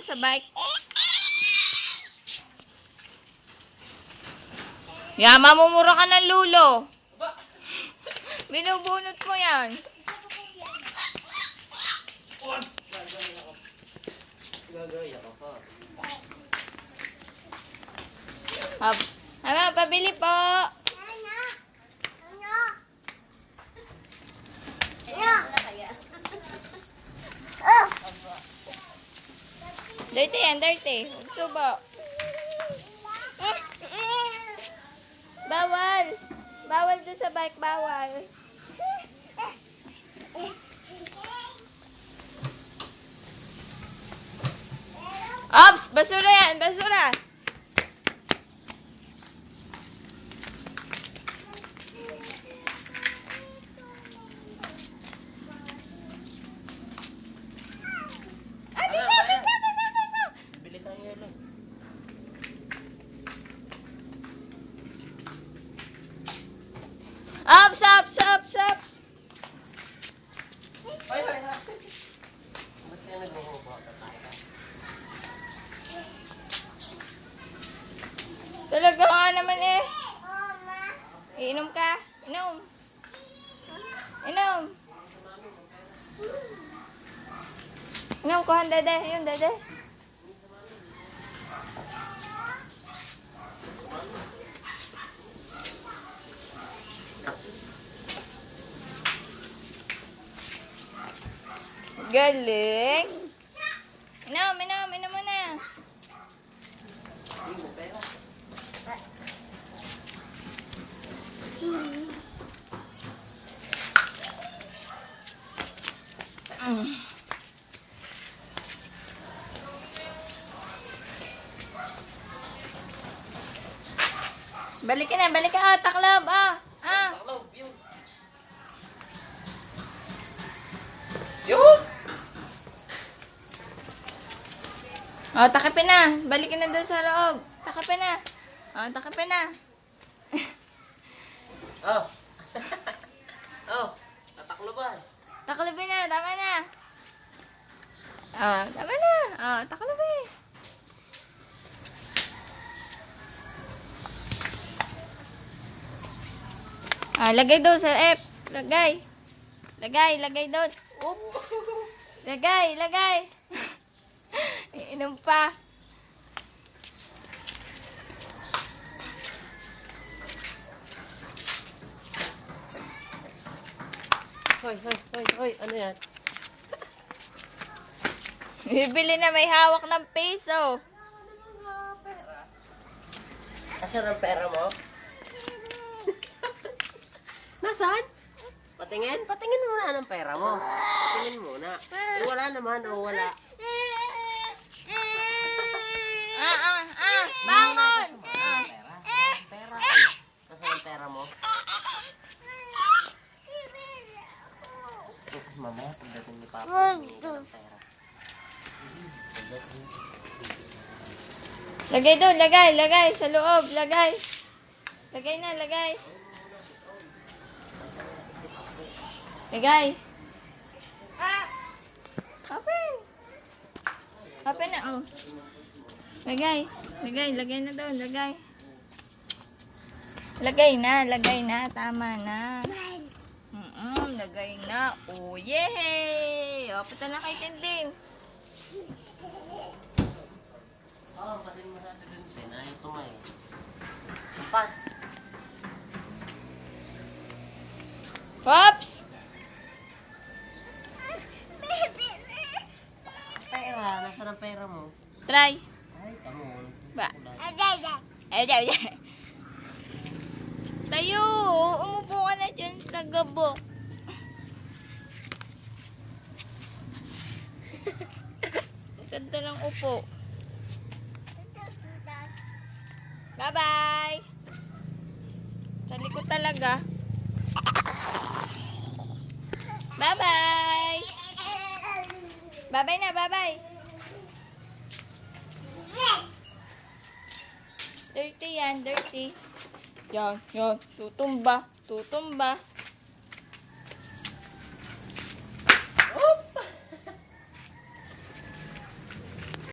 sa bike. Ya, mamumura ka ng lulo. Binubunot mo yan. Pabili po. Dirty yan, dirty. Subo. Bawal. Bawal doon sa bike, bawal. Ops! Basura yan, basura. Ups, ups, ups, ups. Hoy, hoy, hoy. Ba't kaya nag-uubo? Talaga ka naman eh. Iinom ka? Inom. Inom. Inom ko, dede. Yung dede. Galing. Inom, inom, inom mo na. Balik ka na, balik ka. Ah, taklob. Ah, ah. Yun! Oh, takipin na. Balikin na doon sa loob. Takipin na. Oh, takipin na. Oh. Oh. Tatakloban. Taklobin na. Tama na. Oh, tama na. Oh, taklobin. Ah, lagay doon sa F. Lagay. Lagay, lagay doon. Oops. Lagay, lagay. Iinom pa. Hoy, hoy, hoy, hoy. Ano yan? Bibili na may hawak ng peso. Asan ang pera mo? Nasaan? Patingin? Patingin muna ng pera mo. Patingin muna. Eh, wala naman, o wala. Bangon! Pera. Nasaan ang pera mo? Mamaya, pagdating ni Papa, humingi ka ng pera. Lagay doon, lagay, lagay. Sa loob, lagay. Lagay na, lagay. Lagay. Open. Open na, oh. Lagay. Lagay, lagay na doon, lagay. Lagay na. Tama na. Lagay na. Oh, yay! O, punta na kay Tinding. Oo, patingin mo sa atin din. Ayaw tumay. Pas. Pops! Pera, nasaan ang pera mo? Try. Ay, tamo. Ba? Tayo, umupo ka na dyan sa gabok. Ganda ng upo. Bye-bye. Sa likod talaga. Bye-bye. Bye-bye na, bye-bye. Dirty yan, dirty. Yan, yan. Tutumba, tutumba.